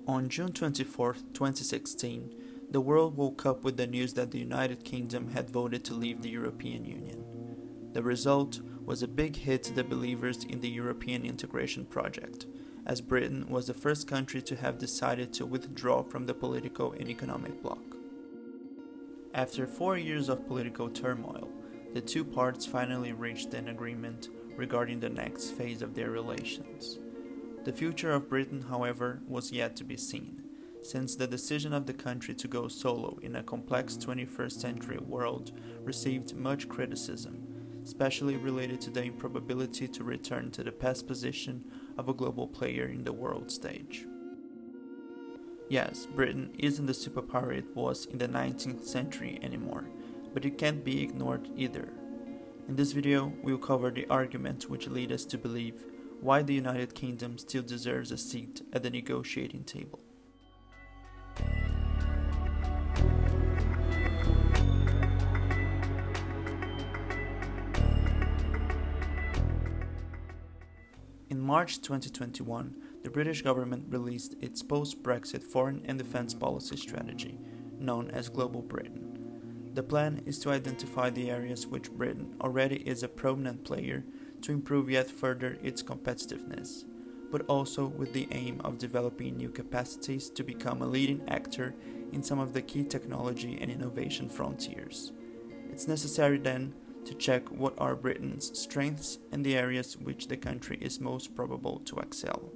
On June 24, 2016, the world woke up with the news that the United Kingdom had voted to leave the European Union. The result was a big hit to the believers in the European integration project, as Britain was the first country to have decided to withdraw from the political and economic bloc. After 4 years of political turmoil, the two parts finally reached an agreement regarding the next phase of their relations. The future of Britain, however, was yet to be seen, since the decision of the country to go solo in a complex 21st century world received much criticism, especially related to the improbability to return to the past position of a global player in the world stage. Yes, Britain isn't the superpower it was in the 19th century anymore, but it can't be ignored either. In this video, we'll cover the arguments which lead us to believe why the United Kingdom still deserves a seat at the negotiating table. In March 2021, the British government released its post-Brexit foreign and defence policy strategy, known as Global Britain. The plan is to identify the areas which Britain already is a prominent player to improve yet further its competitiveness, but also with the aim of developing new capacities to become a leading actor in some of the key technology and innovation frontiers. It's necessary then to check what are Britain's strengths and the areas which the country is most probable to excel.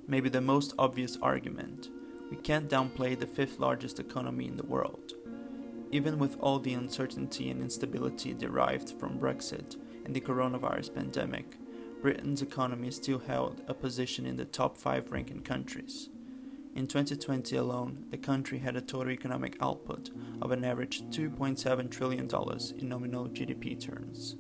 Maybe the most obvious argument: we can't downplay the fifth largest economy in the world. Even with all the uncertainty and instability derived from Brexit and the coronavirus pandemic, Britain's economy still held a position in the top 5 ranking countries. In 2020 alone, the country had a total economic output of an average $2.7 trillion in nominal GDP terms.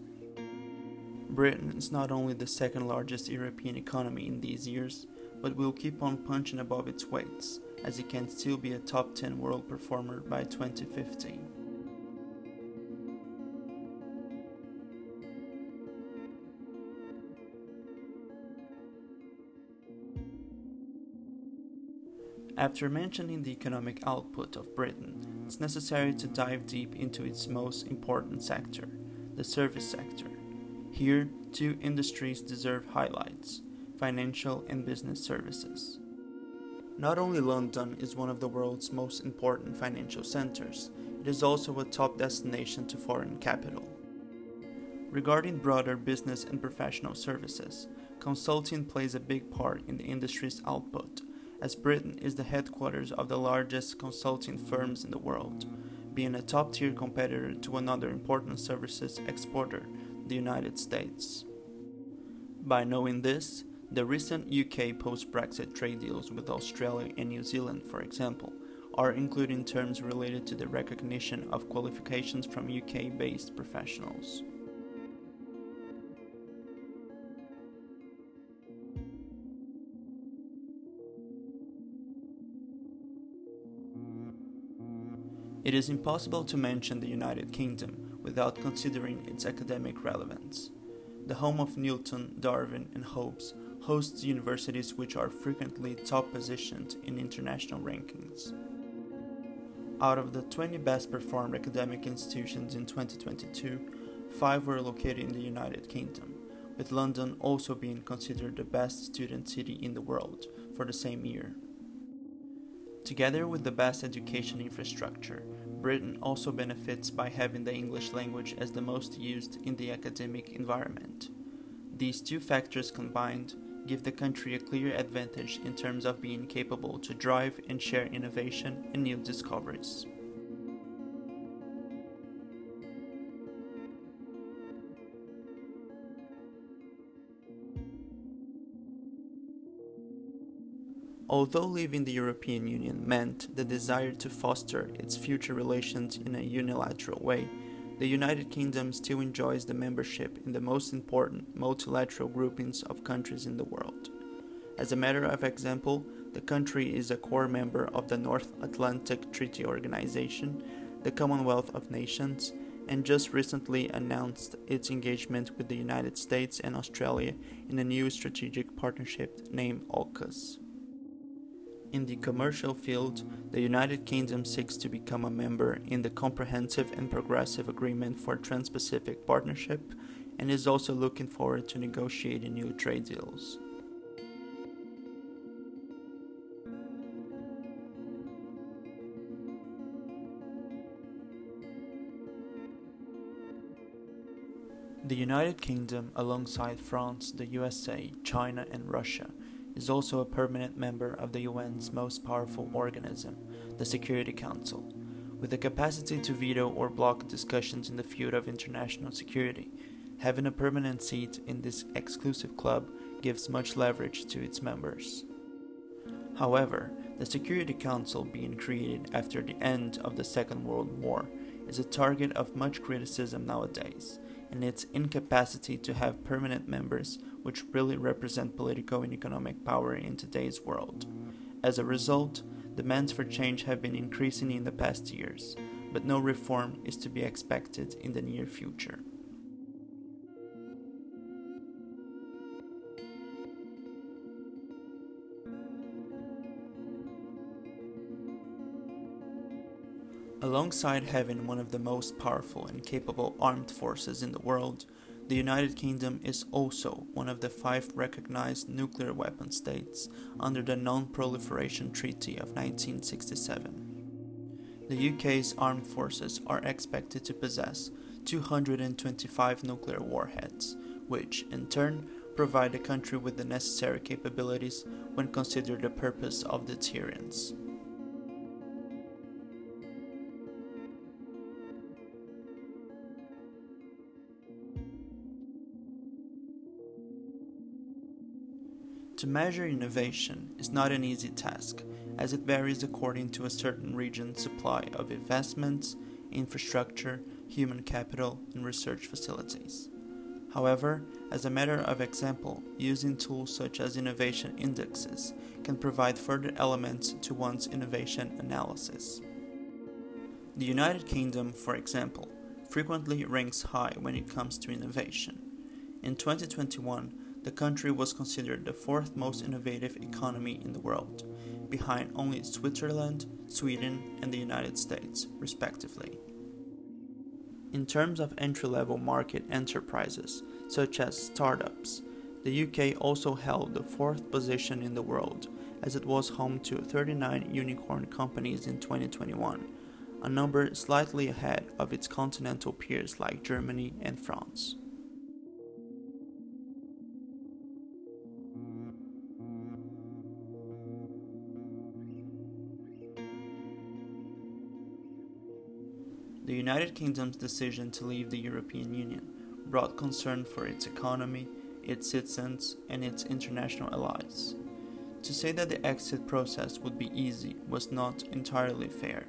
Britain is not only the second largest European economy in these years, but will keep on punching above its weights, as it can still be a top 10 world performer by 2050. After mentioning the economic output of Britain, it's necessary to dive deep into its most important sector, the service sector. Here, two industries deserve highlights: financial and business services. Not only London is one of the world's most important financial centers, it is also a top destination to foreign capital. Regarding broader business and professional services, consulting plays a big part in the industry's output, as Britain is the headquarters of the largest consulting firms in the world, being a top-tier competitor to another important services exporter, the United States. By knowing this, the recent UK post-Brexit trade deals with Australia and New Zealand, for example, are including terms related to the recognition of qualifications from UK-based professionals. It is impossible to mention the United Kingdom without considering its academic relevance. The home of Newton, Darwin, and Hobbes hosts universities which are frequently top positioned in international rankings. Out of the 20 best performed academic institutions in 2022, 5 were located in the United Kingdom, with London also being considered the best student city in the world for the same year. Together with the best education infrastructure, Britain also benefits by having the English language as the most used in the academic environment. These two factors combined give the country a clear advantage in terms of being capable to drive and share innovation and new discoveries. Although leaving the European Union meant the desire to foster its future relations in a unilateral way, the United Kingdom still enjoys the membership in the most important multilateral groupings of countries in the world. As a matter of example, the country is a core member of the North Atlantic Treaty Organization, the Commonwealth of Nations, and just recently announced its engagement with the United States and Australia in a new strategic partnership named AUKUS. In the commercial field, the United Kingdom seeks to become a member in the Comprehensive and Progressive Agreement for Trans-Pacific Partnership and is also looking forward to negotiating new trade deals. The United Kingdom, alongside France, the USA, China, and Russia, is also a permanent member of the UN's most powerful organism, the Security Council. With the capacity to veto or block discussions in the field of international security, having a permanent seat in this exclusive club gives much leverage to its members. However, the Security Council, being created after the end of the Second World War, is a target of much criticism nowadays, and its incapacity to have permanent members which really represent political and economic power in today's world. As a result, demands for change have been increasing in the past years, but no reform is to be expected in the near future. Alongside having one of the most powerful and capable armed forces in the world, the United Kingdom is also one of the 5 recognized nuclear weapon states under the Non-Proliferation Treaty of 1967. The UK's armed forces are expected to possess 225 nuclear warheads, which, in turn, provide the country with the necessary capabilities when considered the purpose of deterrence. To measure innovation is not an easy task, as it varies according to a certain region's supply of investments, infrastructure, human capital, and research facilities. However, as a matter of example, using tools such as innovation indexes can provide further elements to one's innovation analysis. The United Kingdom, for example, frequently ranks high when it comes to innovation. In 2021, the country was considered the 4th most innovative economy in the world, behind only Switzerland, Sweden, and the United States, respectively. In terms of entry-level market enterprises, such as startups, the UK also held the 4th position in the world, as it was home to 39 unicorn companies in 2021, a number slightly ahead of its continental peers like Germany and France. The United Kingdom's decision to leave the European Union brought concern for its economy, its citizens, and its international allies. To say that the exit process would be easy was not entirely fair,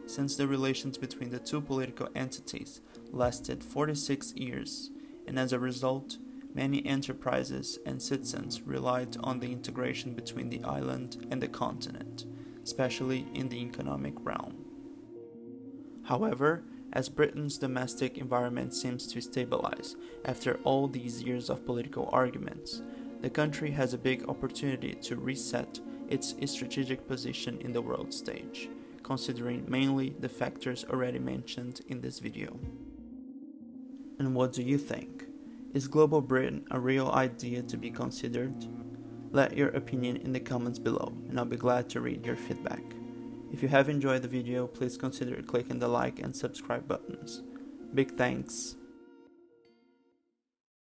since the relations between the two political entities lasted 46 years, and as a result, many enterprises and citizens relied on the integration between the island and the continent, especially in the economic realm. However, as Britain's domestic environment seems to stabilize after all these years of political arguments, the country has a big opportunity to reset its strategic position in the world stage, considering mainly the factors already mentioned in this video. And what do you think? Is Global Britain a real idea to be considered? Let your opinion in the comments below, and I'll be glad to read your feedback. If you have enjoyed the video, please consider clicking the like and subscribe buttons. Big thanks!